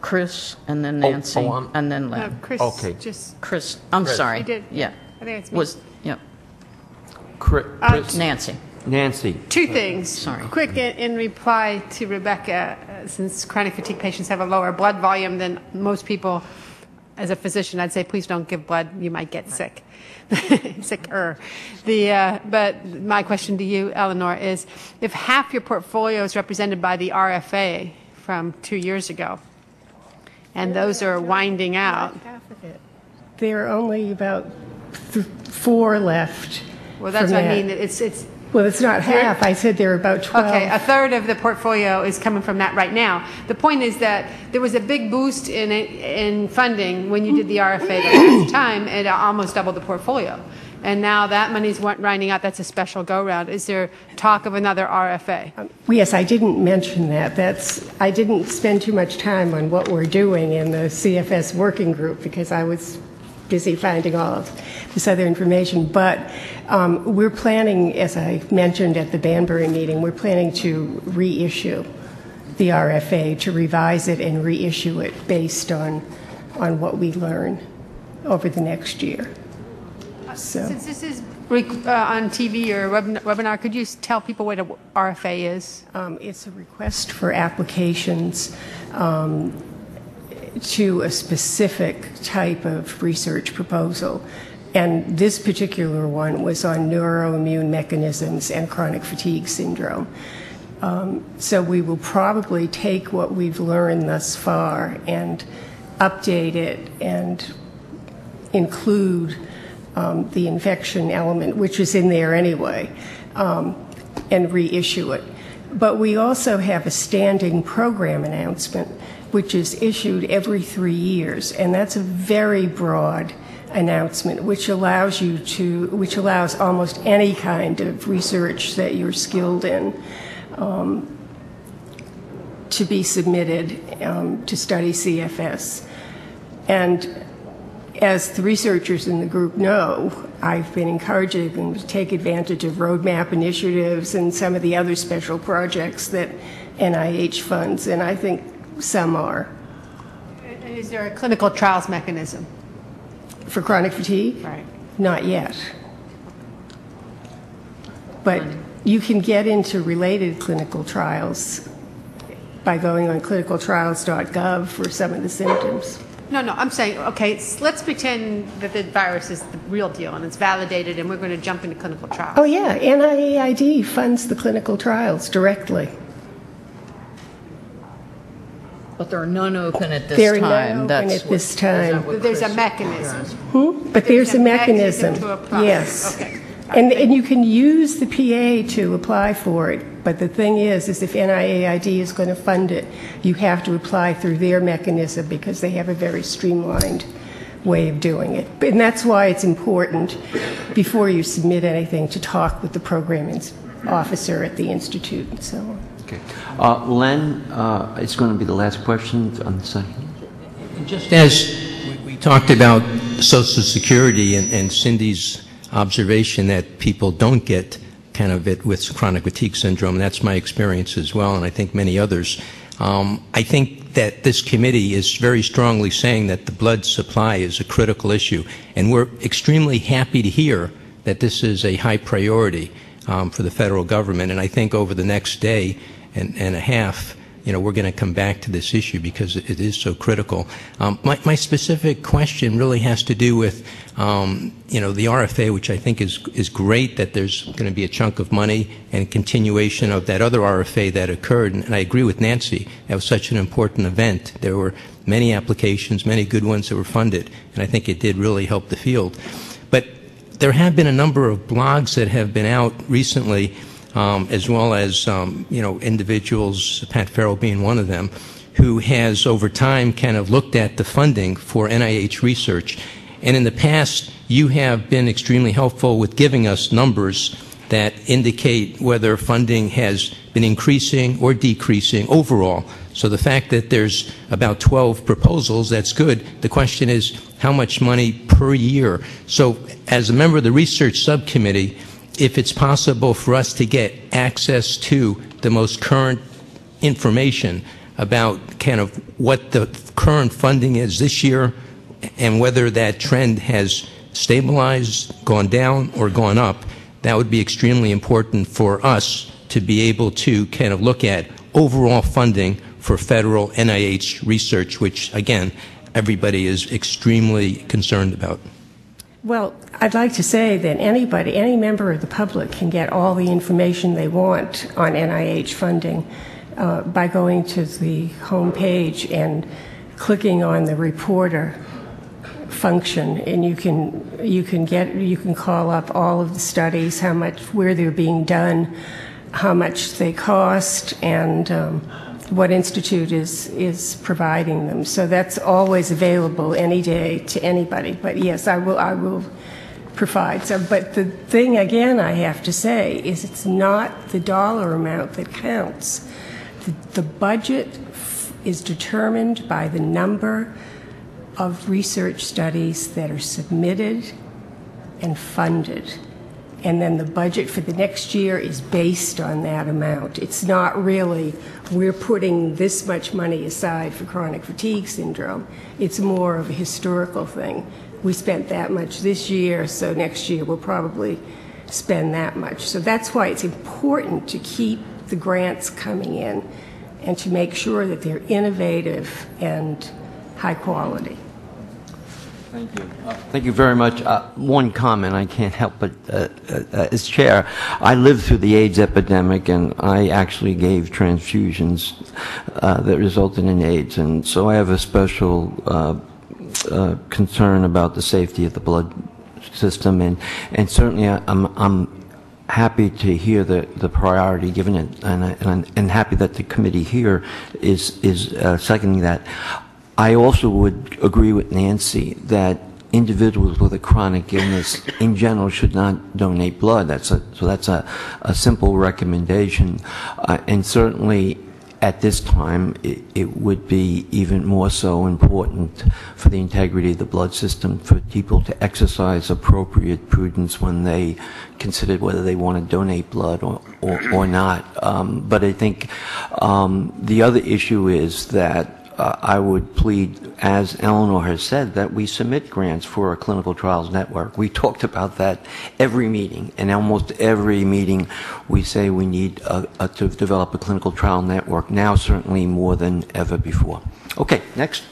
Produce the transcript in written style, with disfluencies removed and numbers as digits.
Chris, and then Nancy, and then Len. No, Chris, Okay. Chris, I'm sorry. You did. Yeah. I think it's me. Yeah. Chris, Nancy. Two things. Sorry. Quick, in reply to Rebecca, since chronic fatigue patients have a lower blood volume than most people, as a physician, I'd say please don't give blood. You might get sick. Sicker. But my question to you, Eleanor, is if half your portfolio is represented by the RFA from 2 years ago, and those are winding out. Half of it. There are only about 4 left. Well, that's what I mean. Well, it's not half. I said there are about 12. Okay, a third of the portfolio is coming from that right now. The point is that there was a big boost in funding when you did the RFA the last time. It almost doubled the portfolio. And now that money's winding out. That's a special go-round. Is there talk of another RFA? Yes, I didn't mention that. I didn't spend too much time on what we're doing in the CFS working group because I was busy finding all of this other information. But we're planning, as I mentioned at the Banbury meeting, we're planning to reissue the RFA, to revise it and reissue it based on what we learn over the next year. So. Since this is on TV or webinar, could you tell people what an RFA is? It's a request for applications to a specific type of research proposal. And this particular one was on neuroimmune mechanisms and chronic fatigue syndrome. So we will probably take what we've learned thus far and update it and include the infection element, which is in there anyway, and reissue it. But we also have a standing program announcement, which is issued every 3 years, and that's a very broad announcement, which allows almost any kind of research that you're skilled in to be submitted to study CFS. And as the researchers in the group know, I've been encouraging them to take advantage of roadmap initiatives and some of the other special projects that NIH funds, and I think some are. And is there a clinical trials mechanism? For chronic fatigue? Right. Not yet. But you can get into related clinical trials by going on clinicaltrials.gov for some of the symptoms. No, I'm saying, okay, let's pretend that the virus is the real deal and it's validated and we're going to jump into clinical trials. Oh, yeah. NIAID funds the clinical trials directly. But there are none open at this time. There are none open at this time. But there's a mechanism. But there's a mechanism. To apply. Yes. Okay. And you can use the PA to apply for it, but the thing is if NIAID is going to fund it, you have to apply through their mechanism because they have a very streamlined way of doing it. And that's why it's important, before you submit anything, to talk with the program officer at the Institute and so on. Okay. Len, it's going to be the last question on the side. Just as we talked about Social Security and Cindy's observation that people don't get kind of it with chronic fatigue syndrome. That's my experience as well, and I think many others. I think that this committee is very strongly saying that the blood supply is a critical issue, and we're extremely happy to hear that this is a high priority for the federal government. And I think over the next day and a half, we're going to come back to this issue because it is so critical. My specific question really has to do with, the RFA, which I think is great that there's going to be a chunk of money and continuation of that other RFA that occurred. And I agree with Nancy. That was such an important event. There were many applications, many good ones that were funded, and I think it did really help the field. But there have been a number of blogs that have been out recently, as well as, individuals, Pat Farrell being one of them, who has over time kind of looked at the funding for NIH research. And in the past, you have been extremely helpful with giving us numbers that indicate whether funding has been increasing or decreasing overall. So the fact that there's about 12 proposals, that's good. The question is how much money per year. So as a member of the research subcommittee, if it's possible for us to get access to the most current information about kind of what the current funding is this year and whether that trend has stabilized, gone down, or gone up? That would be extremely important for us to be able to kind of look at overall funding for federal NIH research, which, again, everybody is extremely concerned about. Well, I'd like to say that any member of the public can get all the information they want on NIH funding by going to the home page and clicking on the reporter function, and you can call up all of the studies, how much, where they're being done, how much they cost, and what institute is providing them. So that's always available any day to anybody. But yes, I will provide some. But the thing again I have to say is it's not the dollar amount that counts. The budget is determined by the number of research studies that are submitted and funded. And then the budget for the next year is based on that amount. It's not really, we're putting this much money aside for chronic fatigue syndrome. It's more of a historical thing. We spent that much this year, so next year we'll probably spend that much. So that's why it's important to keep the grants coming in and to make sure that they're innovative and high quality. Thank you. Thank you very much. One comment, I can't help but, as chair, I lived through the AIDS epidemic, and I actually gave transfusions that resulted in AIDS, and so I have a special concern about the safety of the blood system, and certainly I'm happy to hear the priority given it, and happy that the committee here is seconding that. I also would agree with Nancy that individuals with a chronic illness in general should not donate blood. So that's a simple recommendation, and certainly at this time it would be even more so important for the integrity of the blood system for people to exercise appropriate prudence when they consider whether they want to donate blood or not. But I think the other issue is that I would plead, as Eleanor has said, that we submit grants for a clinical trials network. We talked about that every meeting, and almost every meeting we say we need to develop a clinical trial network, now certainly more than ever before. Okay, next.